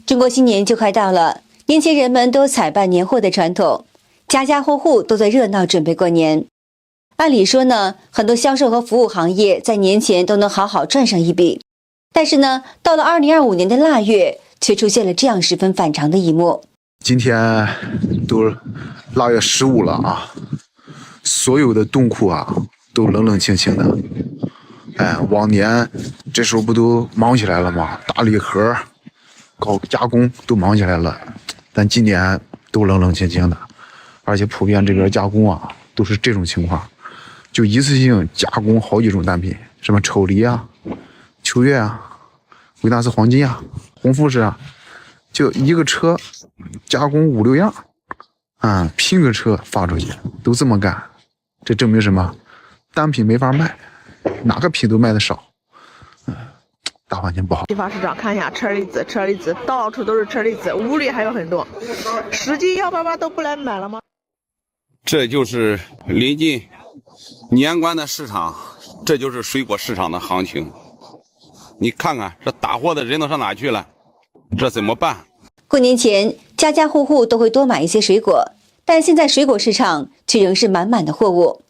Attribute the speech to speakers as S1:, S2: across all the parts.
S1: 中国新年就快到了，年前人们都采办年货的传统，家家户户都在热闹准备过年。按理说呢，很多销售和服务行业在年前都能好好赚上一笔，但是呢，到了2025年的腊月，却出现了这样十分反常的一幕。
S2: 今天都腊月15了啊，所有的冻库啊都冷冷清清的。往年这时候不都忙起来了吗？大礼盒、搞加工都忙起来了，但今年都冷冷清清的，而且普遍这边加工啊都是这种情况，就一次性加工好几种单品，什么丑梨啊、秋月啊、维纳斯黄金啊、红富士啊，就一个车加工5、6样，拼个车发出去，都这么干，这证明什么？单品没法卖，哪个品都卖的少。大环境不好。
S3: 批发市场看一下，车厘子，到处都是车厘子，屋里还有很多。实际要爸爸都不来买了吗？
S4: 这就是临近年关的市场，这就是水果市场的行情。你看看这打货的人都上哪去了？这怎么办？
S1: 过年前，家家户户都会多买一些水果，但现在水果市场却仍是满满的货物。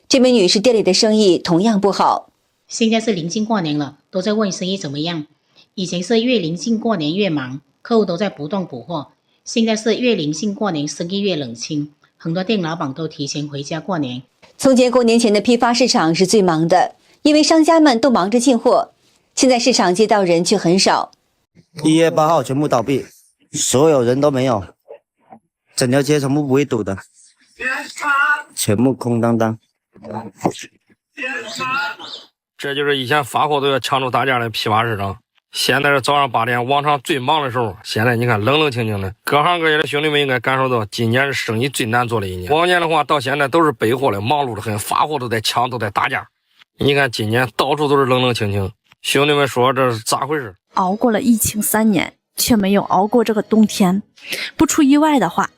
S1: 这名女士店里的生意同样不好。
S5: 现在是临近过年了，都在问生意怎么样。以前是越临近过年越忙，客户都在不断补货。现在是越临近过年，生意越冷清，很多店老板都提前回家过年。
S1: 从前过年前的批发市场是最忙的，因为商家们都忙着进货。现在市场接到人却很少。
S6: 1月8号全部倒闭，所有人都没有，整条街全部不会堵的，全部空荡荡。
S7: 这就是以前发货都要抢着打架的批发市场，现在是早上8点，往常最忙的时候，现在你看冷冷清清的。各行各业的兄弟们应该感受到，今年是生意最难做的一年。往年的话，到现在都是备货的，忙碌的很，发货都在抢，都在打架。你看今年到处都是冷冷清清，兄弟们说这是咋回事？
S8: 熬过了疫情3年，却没有熬过这个冬天。不出意外的话，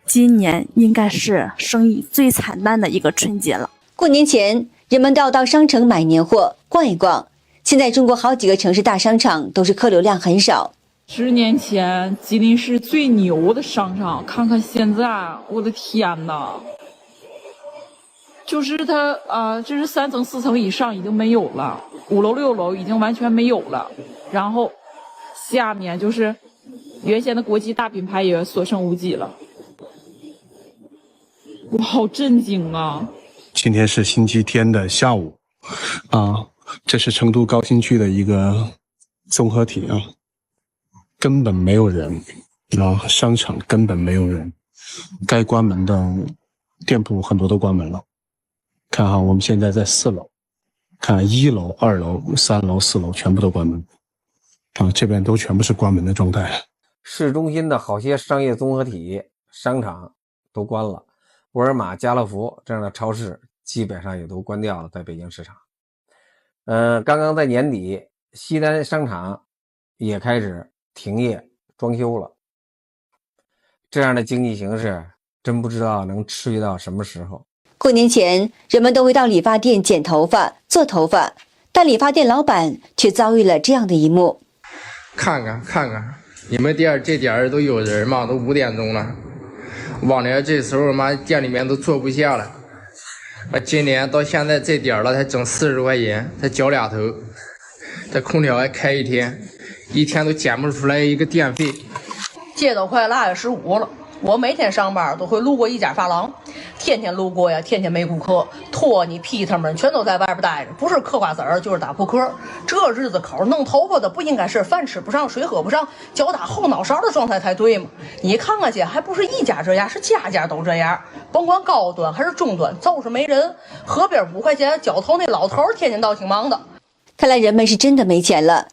S8: 今年应该是生意最惨淡的一个春节了。
S1: 过年前，人们都要到商城买年货，逛一逛。现在中国好几个城市大商场都是客流量很少。
S9: 10年前，吉林市最牛的商场，看看现在，我的天哪！就是它这是3层4层以上已经没有了，5楼6楼已经完全没有了。然后下面就是原先的国际大品牌也所剩无几了。我好震惊啊！
S10: 今天是星期天的下午，这是成都高新区的一个综合体啊，根本没有人商场根本没有人，该关门的店铺很多都关门了。看哈，我们现在在4楼，看1楼、2楼、3楼、4楼全部都关门，这边都全部是关门的状态。
S11: 市中心的好些商业综合体、商场都关了，沃尔玛、家乐福这样的超市基本上也都关掉了，在北京市场。刚刚在年底，西单商场也开始停业装修了。这样的经济形势，真不知道能持续到什么时候。
S1: 过年前，人们都会到理发店剪头发、做头发，但理发店老板却遭遇了这样的一幕。
S12: 看看，你们店这点儿都有人吗？都5点钟了。往年这时候店里面都坐不下了。今年到现在这点了，才挣40多块钱，才交2头，这空调还开1天，一天都减不出来一个电费。
S3: 这都快腊月15了，我每天上班都会路过一家发廊，天天路过呀，天天没顾客，托尼、皮特们全都在外边待着，不是嗑瓜子儿就是打扑克。这日子口弄头发的不应该是饭吃不上水喝不上脚打后脑勺的状态才对吗？你看看去，还不是一家这样，是家家都这样，甭管高端还是中端，就是没人。河边5块钱脚头那老头天天倒挺忙的。
S1: 看来人们是真的没钱了。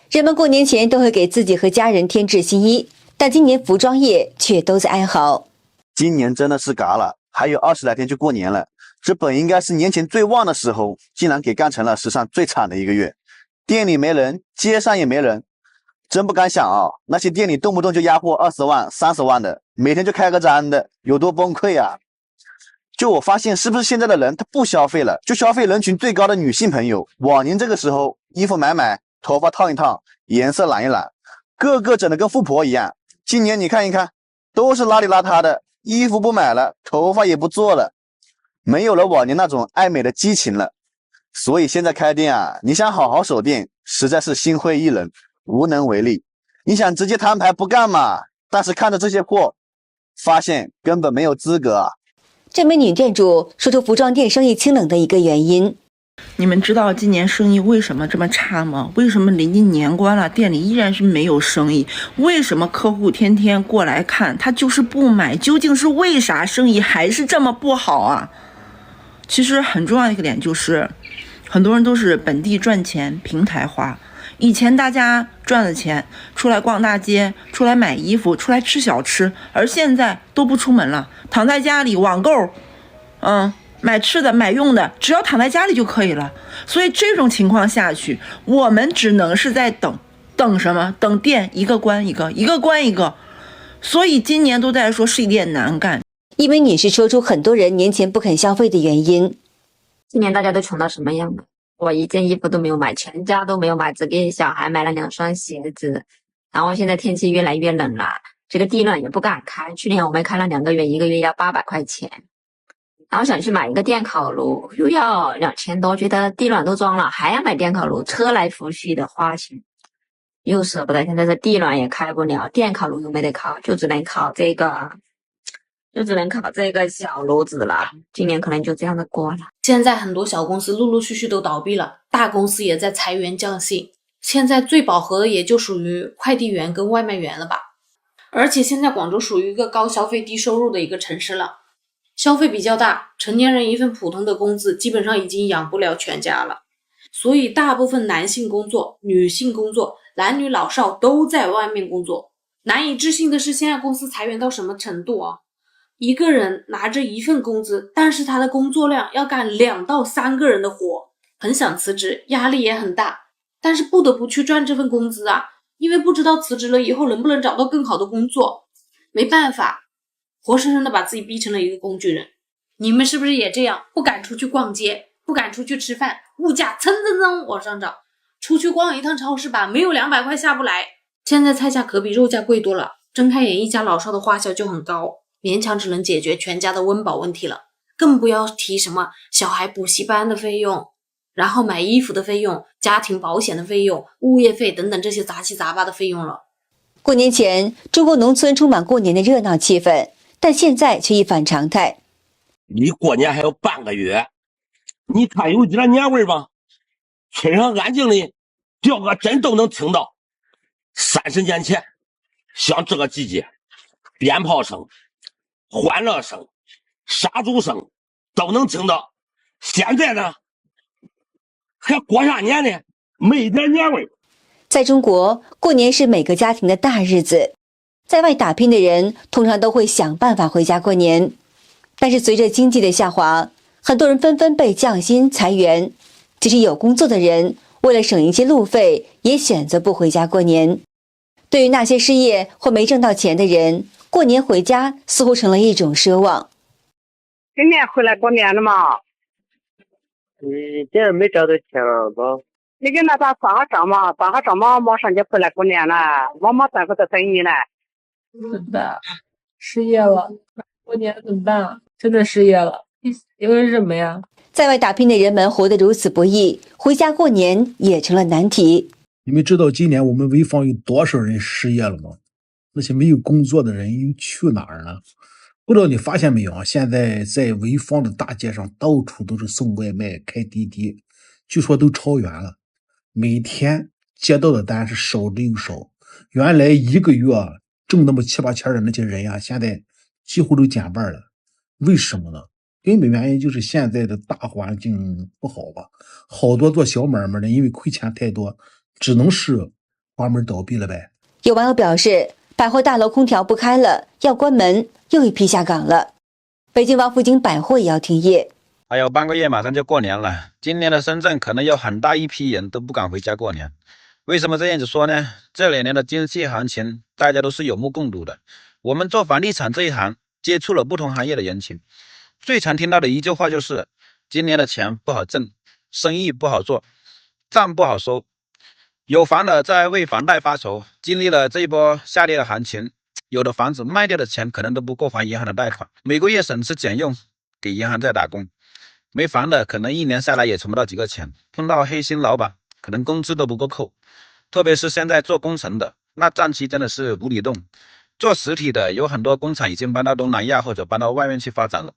S1: 人们过年前都会给自己和家人添置新衣，但今年服装业却都在哀嚎。
S6: 今年真的是嘎了，还有20来天就过年了，这本应该是年前最旺的时候，竟然给干成了史上最惨的一个月。店里没人，街上也没人，真不敢想啊！那些店里动不动就压货20万、30万的，每天就开个张的，有多崩溃啊！就我发现，是不是现在的人他不消费了，就消费人群最高的女性朋友。往年这个时候，衣服买，头发烫一烫，颜色染一染，个个整得跟富婆一样。今年你看一看，都是邋里邋遢的，衣服不买了，头发也不做了，没有了往年那种爱美的激情了。所以现在开店啊，你想好好守店，实在是心灰意冷，无能为力。你想直接摊牌不干嘛？但是看着这些货，发现根本没有资格啊。
S1: 这名女店主说出服装店生意清冷的一个原因。
S13: 你们知道今年生意为什么这么差吗？为什么临近年关了，店里依然是没有生意？为什么客户天天过来看，他就是不买？究竟是为啥生意还是这么不好啊？其实很重要的一个点就是，很多人都是本地赚钱，平台花。以前大家赚了钱，出来逛大街，出来买衣服，出来吃小吃，而现在都不出门了，躺在家里网购，买吃的买用的，只要躺在家里就可以了。所以这种情况下去，我们只能是在等什么？等店一个关一个，一个关一个。所以今年都在说是一店难干。
S1: 一名女士说出很多人年前不肯消费的原因。
S14: 今年大家都穷到什么样了？我一件衣服都没有买，全家都没有买，只给小孩买了2双鞋子。然后现在天气越来越冷了，这个地暖也不敢开。去年我们开了2个月，1个月要800块钱。然后想去买一个电烤炉，又要2000多，觉得地暖都装了，还要买电烤炉，车来福去的花钱，又舍不得。现在这地暖也开不了，电烤炉又没得烤，就只能烤这个小炉子了。今年可能就这样的过了。
S15: 现在很多小公司陆陆续续都倒闭了，大公司也在裁员降薪。现在最饱和的也就属于快递员跟外卖员了吧。而且现在广州属于一个高消费低收入的一个城市了。消费比较大，成年人一份普通的工资基本上已经养不了全家了，所以大部分男性工作、女性工作、男女老少都在外面工作。难以置信的是，现在公司裁员到什么程度啊？一个人拿着一份工资，但是他的工作量要干2到3个人的活，很想辞职，压力也很大，但是不得不去赚这份工资啊，因为不知道辞职了以后能不能找到更好的工作，没办法，活生生的把自己逼成了一个工具人。你们是不是也这样？不敢出去逛街，不敢出去吃饭，物价蹭蹭蹭往上涨，出去逛一趟超市吧，没有200块下不来。现在菜价可比肉价贵多了，睁开眼一家老少的花销就很高，勉强只能解决全家的温饱问题了，更不要提什么小孩补习班的费用，然后买衣服的费用，家庭保险的费用，物业费等等这些杂七杂八的费用了。
S1: 过年前，中国农村充满过年的热闹气氛，但现在却一反常态。
S16: 离过年还有半个月，你看有点年味吗？村上安静的叫个真都能听到。30年前，像这个季节，鞭炮声、欢乐声、杀猪声都能听到。现在呢，还过啥年呢？没一点年味。
S1: 在中国，过年是每个家庭的大日子，在外打拼的人通常都会想办法回家过年。但是随着经济的下滑，很多人纷纷被降薪裁员，即使有工作的人，为了省一些路费，也选择不回家过年。对于那些失业或没挣到钱的人，过年回家似乎成了一种奢望。
S17: 今年回来过年了吗？
S18: 这儿没找到钱了吧？
S17: 你给那咱算下账嘛，马上就回来过年了，妈妈在乎的生意呢。
S9: 怎么办？失业了，过年怎么办啊？真的失业了，因为什么呀？
S1: 在外打拼的人们活得如此不易，回家过年也成了难题。
S19: 你们知道今年我们潍坊有多少人失业了吗？那些没有工作的人又去哪儿呢？不知道你发现没有啊？现在在潍坊的大街上到处都是送外卖、开滴滴，据说都超员了。每天接到的单是少之又少，原来一个月挣那么7、8千的那些人呀，现在几乎都减半了。为什么呢？根本原因就是现在的大环境不好吧，好多做小买卖的因为亏钱太多，只能是关门倒闭了呗。
S1: 有网友表示，百货大楼空调不开了，要关门，又一批下岗了。北京王府井百货也要停业。
S20: 还有半个月马上就过年了，今年的深圳可能有很大一批人都不敢回家过年。为什么这样子说呢？这2年的经济行情大家都是有目共睹的。我们做房地产这一行，接触了不同行业的人群，最常听到的一句话就是，今年的钱不好挣，生意不好做，账不好收。有房的在为房贷发愁，经历了这一波下跌的行情，有的房子卖掉的钱可能都不够还银行的贷款，每个月省吃俭用给银行在打工。没房的可能一年下来也存不到几个钱，碰到黑心老板可能工资都不够扣。特别是现在做工程的，那账期真的是无底洞。做实体的有很多工厂已经搬到东南亚或者搬到外面去发展了，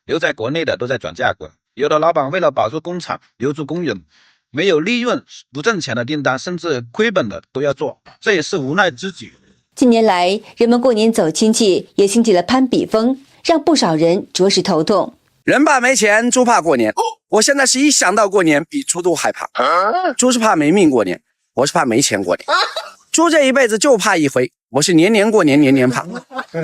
S20: 留在国内的都在转价格。有的老板为了保住工厂，留住工人，没有利润不挣钱的订单甚至亏本的都要做，这也是无奈之举。
S1: 近年来，人们过年走亲戚也兴起了攀比风，让不少人着实头痛。
S21: 人怕没钱，猪怕过年。我现在是一想到过年，比猪都害怕。猪是怕没命过年，我是怕没钱过年。猪这一辈子就怕一回，我是年年过年，年年怕。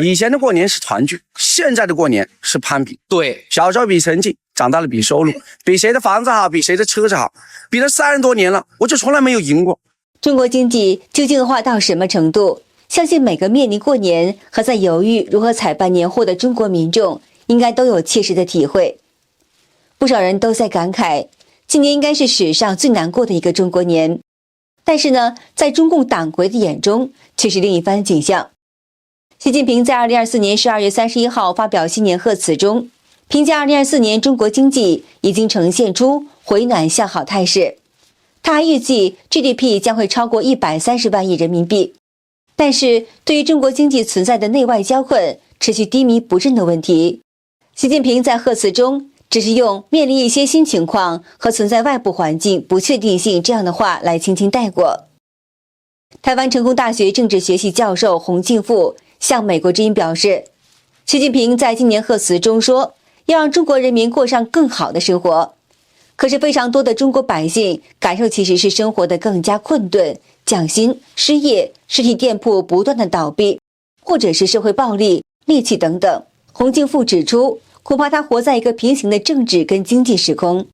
S21: 以前的过年是团聚，现在的过年是攀比。对，小时候比成绩，长大了比收入，比谁的房子好，比谁的车子好，比了30多年了，我就从来没有赢过。
S1: 中国经济究竟恶化到什么程度？相信每个面临过年和在犹豫如何采办年货的中国民众，应该都有切实的体会。不少人都在感慨，今年应该是史上最难过的一个中国年。但是呢，在中共党魁的眼中，却是另一番景象。习近平在2024年12月31号发表新年贺词中，评价2024年中国经济已经呈现出回暖向好态势。他还预计 GDP 将会超过130万亿人民币。但是，对于中国经济存在的内外交困、持续低迷不振的问题，习近平在贺词中只是用面临一些新情况和存在外部环境不确定性这样的话来轻轻带过。台湾成功大学政治学系教授洪敬富向美国之音表示，习近平在今年贺词中说，要让中国人民过上更好的生活。可是非常多的中国百姓感受其实是生活的更加困顿，降薪、失业、实体店铺不断的倒闭，或者是社会暴力、戾气等等。洪敬富指出，恐怕他活在一个平行的政治跟经济时空。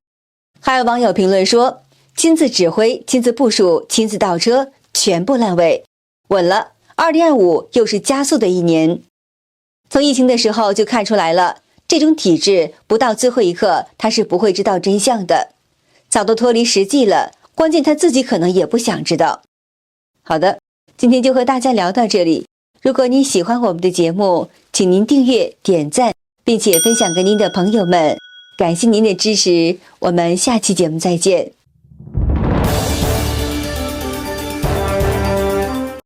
S1: 还有网友评论说，亲自指挥、亲自部署、亲自倒车，全部烂尾，稳了。2025又是加速的一年。从疫情的时候就看出来了，这种体制不到最后一刻，他是不会知道真相的，早都脱离实际了。关键他自己可能也不想知道。好的，今天就和大家聊到这里。如果你喜欢我们的节目，请您订阅、点赞，并且分享给您的朋友们。感谢您的支持，我们下期节目再见。